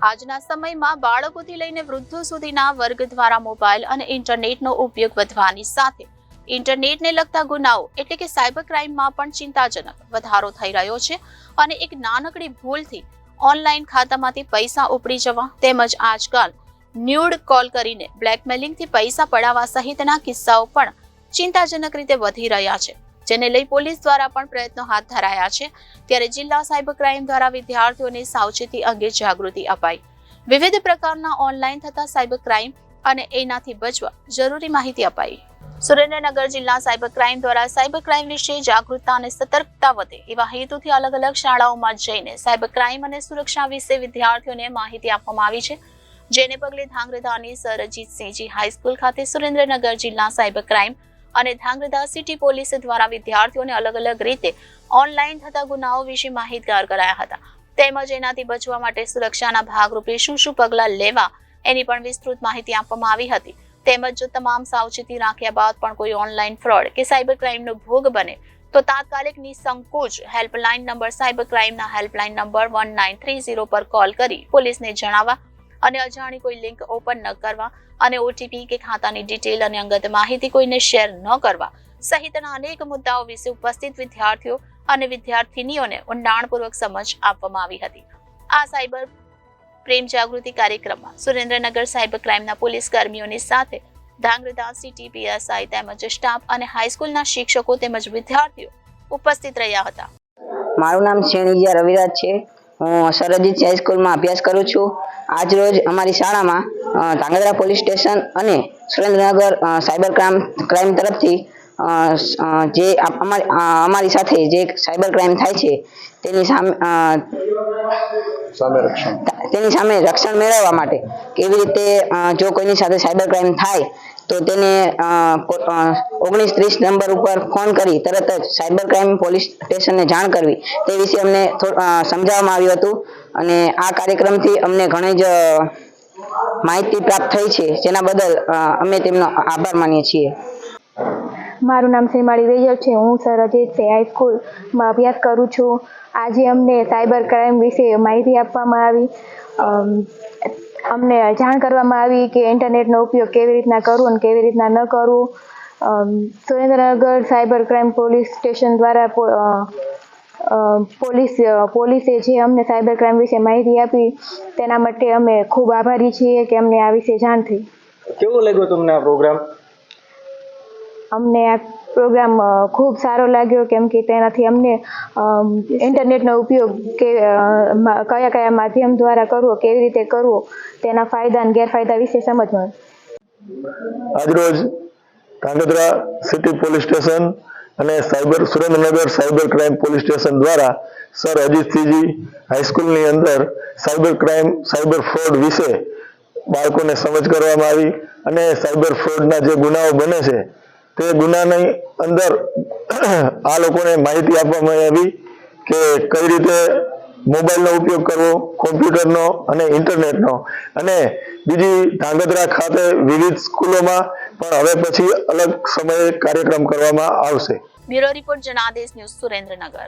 આજના સમયમાં બાળકોથી લઈને વૃદ્ધો સુધીના વર્ગ દ્વારા મોબાઈલ અને ઇન્ટરનેટનો ઉપયોગ વધવાની સાથે ઇન્ટરનેટને લગતા ગુનાઓ એટલે કે સાયબર ક્રાઇમમાં પણ ચિંતાજનક વધારો થઈ રહ્યો છે અને એક નાનકડી ભૂલથી ઓનલાઈન ખાતામાંથી પૈસા ઉપડી જવા તેમજ આજકાલ ન્યૂડ કોલ કરીને બ્લેકમેલિંગથી પૈસા પડાવવા સહિતના કિસ્સાઓ પણ ચિંતાજનક રીતે વધી રહ્યા છે, જેને લઈ પોલીસ દ્વારા પણ પ્રયત્નો હાથ ધરાયા છે। ત્યારે જિલ્લા સાયબર ક્રાઇમ દ્વારા વિદ્યાર્થીઓને સાવચેતી અંગે જાગૃતિ અપાઈ, વિવિધ પ્રકારના ઓનલાઈન થતા સાયબર ક્રાઇમ અને એનાથી બચવા જરૂરી માહિતી અપાઈ। સુરેન્દ્રનગર જિલ્લા સાયબર ક્રાઇમ દ્વારા સાયબર ક્રાઇમ વિશે જાગૃતતા અને સતર્કતા વધે એવા હેતુથી અલગ અલગ શાળાઓમાં જઈને સાયબર ક્રાઇમ અને સુરક્ષા વિશે વિદ્યાર્થીઓને માહિતી આપવામાં આવી છે, જેને પગલે ધાંગધ્રાની સર અજીતસિંહજી હાઈસ્કૂલ ખાતે સુરેન્દ્રનગર જિલ્લા સાયબર ક્રાઇમ અને ધાંગધ્રા સિટી પોલીસ દ્વારા વિદ્યાર્થીઓને અલગ અલગ રીતે ઓનલાઈન થતા ગુનાઓ વિશે માહિતગાર કરાયા હતા, તેમજ એનાથી બચવા માટે સુરક્ષાના ભાગરૂપે શું શું પગલાં લેવા એની પણ વિસ્તૃત માહિતી આપવામાં આવી હતી। તેમજ જો તમામ સાવચેતી રાખ્યા બાદ પણ કોઈ ઓનલાઈન ફ્રોડ કે સાયબર ક્રાઇમનો ભોગ બને તો તાત્કાલિક નિસંકોચ હેલ્પલાઇન નંબર સાયબર ક્રાઇમના હેલ્પલાઇન નંબર 1930 પર કોલ કરી પોલીસને જણાવવા અને અજાણી કોઈ લિંક ઓપન ન કરવા અને ઓટીપી કે ખાતાની ડિટેલ અને અંગત માહિતી કોઈને શેર ન કરવા સહિતના અનેક મુદ્દાઓ વિશે ઉપસ્થિત વિદ્યાર્થીઓ અને વિદ્યાર્થીનીઓને ઊંડાણપૂર્વક સમજ આપવામાં આવી હતી। આ સાયબર પ્રેમ જાગૃતિ કાર્યક્રમમાં સુરેન્દ્રનગર સાયબર ક્રાઇમના પોલીસ કર્મીઓની સાથે ધાંગધ્રા સિટી પીએસઆઈ તેમજ સ્ટાફ અને હાઈસ્કૂલના શિક્ષકો તેમજ વિદ્યાર્થીઓ ઉપસ્થિત રહ્યા હતા। મારું નામ શેણીજીયા રવિરાજ છે। હું સર અજીત હાઈસ્કૂલમાં અભ્યાસ કરું છું। આજ રોજ અમારી શાળામાં ધાંગધ્રા પોલીસ સ્ટેશન અને સુરેન્દ્રનગર સાયબર ક્રાઇમ તરફથી જે અમારી સાથે જે સાયબર ક્રાઇમ થાય છે તેની સામે રક્ષણ મેળવવા માટે કેવી રીતે જો કોઈની સાથે સાયબર ક્રાઇમ થાય તો તેને 1930 નંબર ઉપર ફોન કરી તરત જ સાયબર ક્રાઇમ પોલીસ સ્ટેશનને જાણ કરવી તે વિશે અમને સમજાવવામાં આવ્યું હતું અને આ કાર્યક્રમથી અમને ઘણી જ માહિતી પ્રાપ્ત થઈ છે, જેના બદલ અમે તેમનો આભાર માનીએ છીએ। મારું નામ સીમાળી રેજલ છે। હું સર અજીત હાઈસ્કૂલમાં અભ્યાસ કરું છું। આજે અમને સાયબર ક્રાઇમ વિશે માહિતી આપવામાં આવી, અમને જાણ કરવામાં આવી કે ઇન્ટરનેટનો ઉપયોગ કેવી રીતના કરવો અને કેવી રીતના ન કરવો। Surendranagar cyber crime police station દ્વારા પોલીસે જે અમને સાયબર ક્રાઇમ વિશે માહિતી આપી તેના માટે અમે ખૂબ આભારી છીએ કે અમને આ વિશે જાણ થઈ। કેવો લાગ્યો તમને આ પ્રોગ્રામ? અમને આ પ્રોગ્રામ ખૂબ સારો લાગ્યો, કેમ કે તેનાથી અમને ઇન્ટરનેટનો ઉપયોગ કયા કયા માધ્યમ દ્વારા કરવો, કેવી રીતે કરવો, તેના ફાયદા અને ગેરફાયદા વિશે સમજ મળે। આજરોજ ધાંગધ્રા સિટી પોલીસ સ્ટેશન અને Surendranagar cyber crime police station દ્વારા સર અજીતસિંહજી હાઈસ્કૂલની અંદર સાયબર ક્રાઇમ સાયબર ફ્રોડ વિશે બાળકોને સમજ કરવામાં આવી અને સાયબર ફ્રોડના જે ગુનાઓ બને છે તે ગુનાની અંદર આ લોકોને માહિતી આપવામાં આવી કે કઈ રીતે મોબાઈલનો ઉપયોગ કરવો, કોમ્પ્યુટરનો અને ઇન્ટરનેટનો, અને બીજી ધાંગધ્રા ખાતે વિવિધ સ્કૂલોમાં પણ હવે પછી અલગ સમયે કાર્યક્રમ કરવામાં આવશે। Bureau report Janadesh news Surendranagar.